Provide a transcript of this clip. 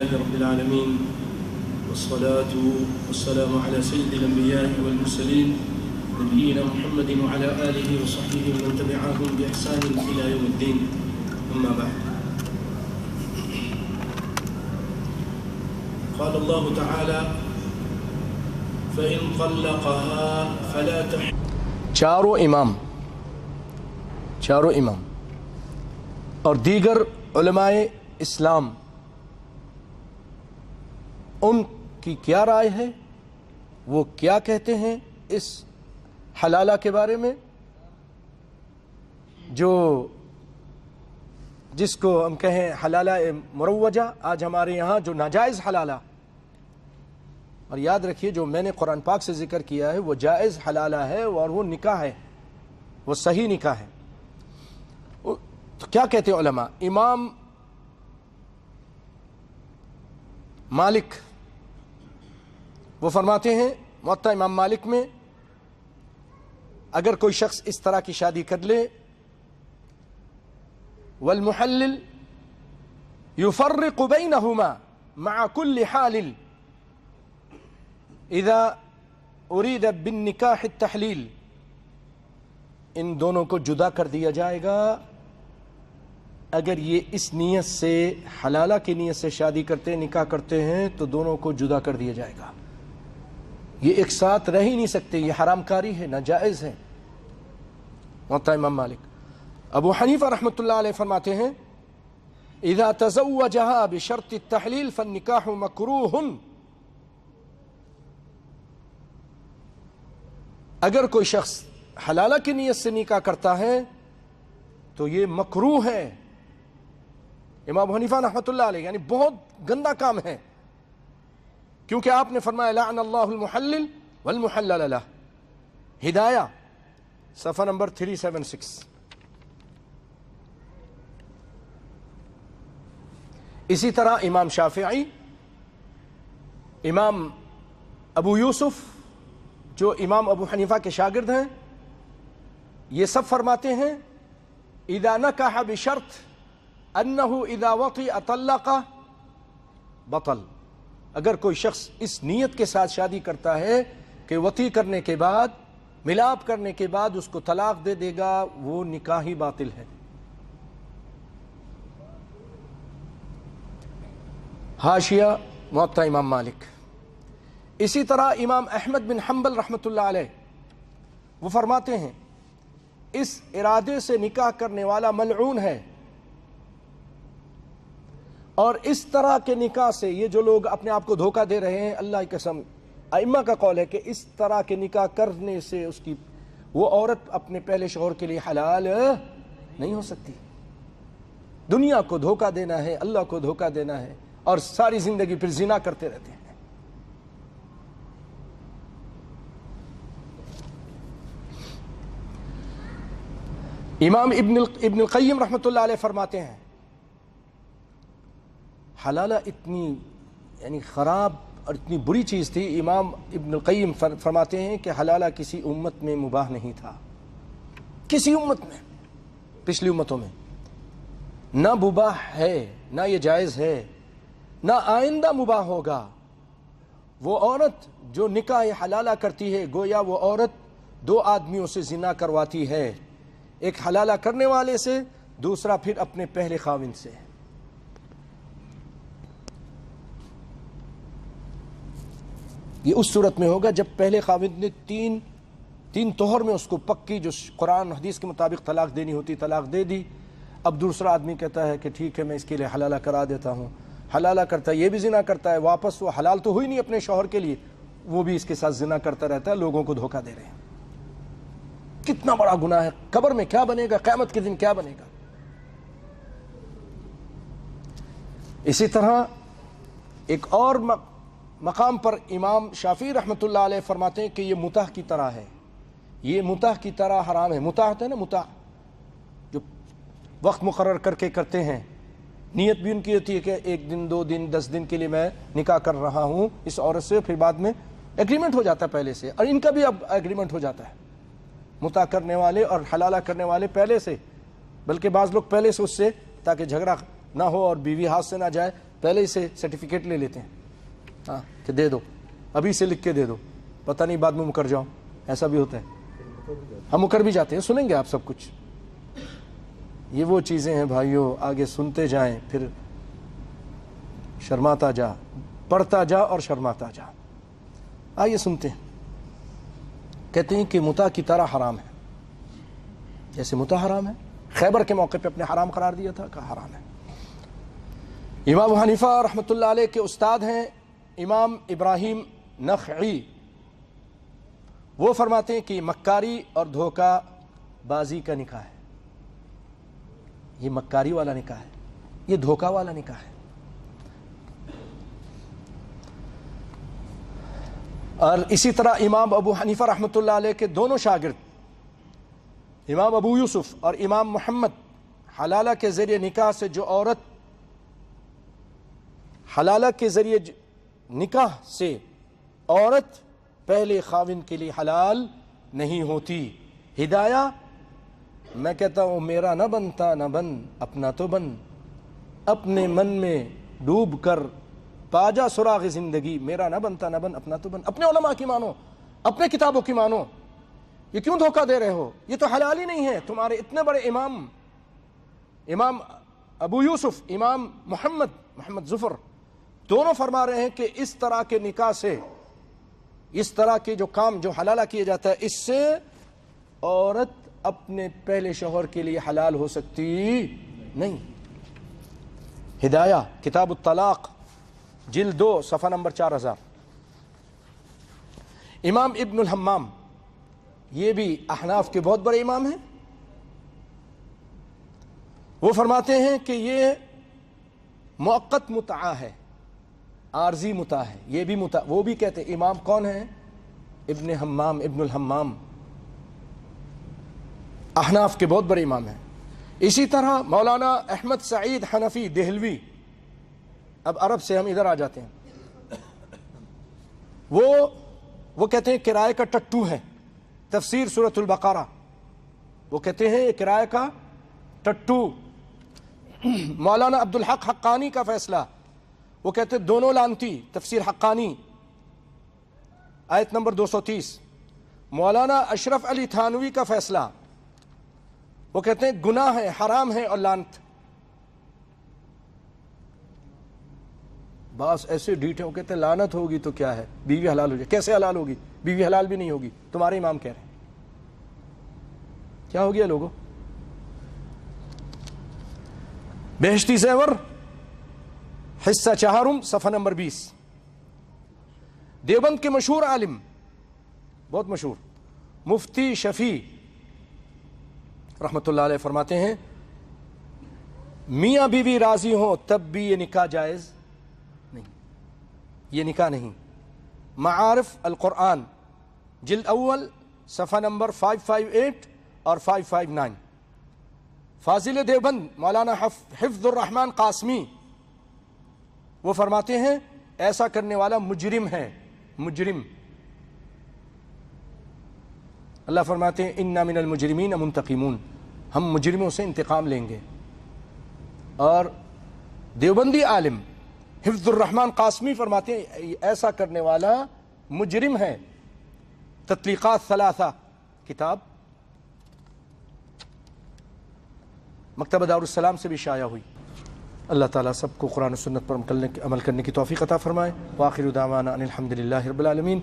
رب العالمين والصلاة والسلام على سيد الأنبياء والمرسلين نبينا محمد وعلى آله وصحبه ومن تبعهم بإحسان إلى يوم الدين أما بعد قال الله تعالى فإن طلقها فلا تحل چاروں امام اور دیگر علماء اسلام ان کی کیا رائے ہے، وہ کیا کہتے ہیں اس حلالہ کے بارے میں جس کو ہم کہیں حلالہ مروجہ، آج ہمارے یہاں جو ناجائز حلالہ، اور یاد رکھیے جو میں نے قرآن پاک سے ذکر کیا ہے وہ جائز حلالہ ہے اور وہ نکاح ہے، وہ صحیح نکاح ہے۔ تو کیا کہتے ہیں علماء؟ امام مالک وہ فرماتے ہیں، موطا امام مالک میں، اگر کوئی شخص اس طرح کی شادی کر لے، والمحلل يفرق بينهما مع كل حال اذا اريد بالنکاح التحلیل، ان دونوں کو جدا کر دیا جائے گا اگر یہ اس نیت سے، حلالہ کی نیت سے شادی کرتے ہیں، نکاح کرتے ہیں، تو دونوں کو جدا کر دیا جائے گا۔ یہ ایک ساتھ رہ ہی نہیں سکتے، یہ حرام کاری ہے، ناجائز ہے۔ موطا امام مالک۔ ابو حنیفہ رحمۃ اللہ علیہ فرماتے ہیں اذا تزوجها بشرط التحلیل فالنکاح مکروہ، اگر کوئی شخص حلالہ کی نیت سے نکاح کرتا ہے تو یہ مکروہ ہے۔ امام حنیفہ رحمۃ اللہ علیہ، یعنی بہت گندا کام ہے، کیونکہ آپ نے فرمایا لعن اللہ المحلل والمحلل لہ، ہدایہ صفحہ نمبر 376۔ اسی طرح امام شافعی، امام ابو یوسف جو امام ابو حنیفہ کے شاگرد ہیں، یہ سب فرماتے ہیں اذا نکح بشرط انہ اذا وطئ طلق بطل، اگر کوئی شخص اس نیت کے ساتھ شادی کرتا ہے کہ وطی کرنے کے بعد، ملاپ کرنے کے بعد اس کو طلاق دے دے گا، وہ نکاح ہی باطل ہے۔ حاشیہ موطا امام مالک۔ اسی طرح امام احمد بن حنبل رحمۃ اللہ علیہ وہ فرماتے ہیں اس ارادے سے نکاح کرنے والا ملعون ہے، اور اس طرح کے نکاح سے یہ جو لوگ اپنے آپ کو دھوکہ دے رہے ہیں، اللہ کی قسم ائمہ کا قول ہے کہ اس طرح کے نکاح کرنے سے وہ عورت اپنے پہلے شوہر کے لیے حلال نہیں ہو سکتی۔ دنیا کو دھوکہ دینا ہے، اللہ کو دھوکہ دینا ہے، اور ساری زندگی پھر زنا کرتے رہتے ہیں۔ امام ابن القیم رحمۃ اللہ علیہ فرماتے ہیں حلالہ اتنی یعنی خراب اور اتنی بری چیز تھی، امام ابن القیم فرماتے ہیں کہ حلالہ کسی امت میں مباح نہیں تھا، کسی امت میں، پچھلی امتوں میں نہ مباح ہے، نہ یہ جائز ہے، نہ آئندہ مباح ہوگا۔ وہ عورت جو نکاح حلالہ کرتی ہے، گویا وہ عورت دو آدمیوں سے زنا کرواتی ہے، ایک حلالہ کرنے والے سے، دوسرا پھر اپنے پہلے خاوند سے۔ یہ اس صورت میں ہوگا جب پہلے خاوند نے تین طہر میں اس کو پکی، جو قرآن حدیث کے مطابق طلاق دینی ہوتی، طلاق دے دی۔ اب دوسرا آدمی کہتا ہے کہ ٹھیک ہے میں اس کے لیے حلالہ کرا دیتا ہوں، حلالہ کرتا ہے، یہ بھی زنا کرتا ہے، واپس وہ حلال تو ہوئی نہیں اپنے شوہر کے لیے، وہ بھی اس کے ساتھ زنا کرتا رہتا ہے، لوگوں کو دھوکہ دے رہے ہیں۔ کتنا بڑا گناہ ہے، قبر میں کیا بنے گا، قیامت کے دن کیا بنے گا۔ اسی طرح ایک اور مقام پر امام شافعی رحمۃ اللہ علیہ فرماتے ہیں کہ یہ متاح کی طرح ہے، یہ متاح کی طرح حرام ہے۔ متاح ہے نا، متاح جو وقت مقرر کر کے کرتے ہیں، نیت بھی ان کی ہوتی ہے کہ 1 دن 2 دن 10 دن کے لیے میں نکاح کر رہا ہوں اس عورت سے، پھر بعد میں ایگریمنٹ ہو جاتا ہے پہلے سے، اور ان کا بھی اب ایگریمنٹ ہو جاتا ہے، متاح کرنے والے اور حلالہ کرنے والے پہلے سے، بلکہ بعض لوگ پہلے سے اس سے، تاکہ جھگڑا نہ ہو اور بیوی ہاتھ سے نہ جائے، پہلے ہی سے سرٹیفکیٹ لے لیتے ہیں، ہاں کہ دے دو، ابھی سے لکھ کے دے دو، پتہ نہیں بعد میں مکر جاؤ، ایسا بھی ہوتا ہے، ہم مکر بھی جاتے ہیں، سنیں گے آپ سب کچھ۔ یہ وہ چیزیں ہیں بھائیوں، آگے سنتے جائیں، پھر شرماتا جا، پڑھتا جا اور شرماتا جا۔ آئیے سنتے ہیں۔ کہتے ہیں کہ متع کی طرح حرام ہے، جیسے متع حرام ہے، خیبر کے موقع پہ اپنے حرام قرار دیا تھا، کہا حرام ہے۔ امام ابو حنیفہ رحمۃ اللہ علیہ کے استاد ہیں امام ابراہیم نخعی، وہ فرماتے ہیں کہ مکاری اور دھوکہ بازی کا نکاح ہے، یہ مکاری والا نکاح ہے، یہ دھوکہ والا نکاح ہے۔ اور اسی طرح امام ابو حنیفہ رحمۃ اللہ علیہ کے دونوں شاگرد امام ابو یوسف اور امام محمد، حلالہ کے ذریعے نکاح سے جو عورت، حلالہ کے ذریعے نکاح سے عورت پہلے خاوند کے لیے حلال نہیں ہوتی۔ ہدایہ، میں کہتا ہوں میرا نہ بنتا نہ بن، اپنا تو بن، اپنے من میں ڈوب کر پاجا سراغ زندگی، میرا نہ بنتا نہ بن، اپنا تو بن۔ اپنے علماء کی مانو، اپنے کتابوں کی مانو، یہ کیوں دھوکہ دے رہے ہو؟ یہ تو حلال ہی نہیں ہے۔ تمہارے اتنے بڑے امام ابو یوسف، امام محمد ظفر، دونوں فرما رہے ہیں کہ اس طرح کے نکاح سے، اس طرح کے جو کام جو حلالہ کیا جاتا ہے، اس سے عورت اپنے پہلے شوہر کے لیے حلال ہو سکتی نہیں۔ ہدایہ کتاب الطلاق جلد 2 صفحہ نمبر 4000۔ امام ابن الحمام، یہ بھی احناف کے بہت بڑے امام ہیں، وہ فرماتے ہیں کہ یہ مؤقت متعہ ہے، عارضی متعہ ہے، یہ بھی متعہ، وہ بھی کہتے ہیں۔ امام کون ہیں؟ ابن الحمام، احناف کے بہت بڑے امام ہیں۔ اسی طرح مولانا احمد سعید حنفی دہلوی، اب عرب سے ہم ادھر آ جاتے ہیں، وہ کہتے ہیں کرائے کا ٹٹو ہے، تفسیر سورۃ البقرہ، وہ کہتے ہیں یہ کرائے کا ٹٹو۔ مولانا عبدالحق حقانی کا فیصلہ، وہ کہتے ہیں دونوں لعنتی، تفسیر حقانی آیت نمبر 230۔ مولانا اشرف علی تھانوی کا فیصلہ، وہ کہتے ہیں گناہ ہے، حرام ہے اور لعنت۔ بعض ایسے ڈیٹے وہ کہتے ہیں لعنت ہوگی تو کیا ہے، بیوی حلال ہو جائے۔ کیسے حلال ہوگی؟ بیوی حلال بھی نہیں ہوگی، تمہارے امام کہہ رہے ہیں۔ کیا ہو گیا لوگوں؟ بہشتی زیور حصہ 4 صفحہ نمبر 20۔ دیوبند کے مشہور عالم، بہت مشہور، مفتی شفیع رحمۃ اللہ علیہ فرماتے ہیں میاں بیوی راضی ہوں تب بھی یہ نکاح جائز نہیں، یہ نکاح نہیں۔ معارف القرآن جلد اول صفحہ نمبر 558 اور 559۔ فاضل دیوبند مولانا حفظ الرحمن قاسمی، وہ فرماتے ہیں ایسا کرنے والا مجرم ہے، مجرم۔ اللہ فرماتے ہیں انا من المجرمین منتقمون، ہم مجرموں سے انتقام لیں گے۔ اور دیوبندی عالم حفظ الرحمن قاسمی فرماتے ہیں ایسا کرنے والا مجرم ہے۔ تطلیقات ثلاثہ کتاب مکتبہ دارالسلام سے بھی شائع ہوئی۔ اللہ تعالیٰ سب کو قرآن و سنت پر عمل کرنے کی توفیق عطا فرمائے۔ وآخر دعوانا ان الحمد للہ رب العالمین۔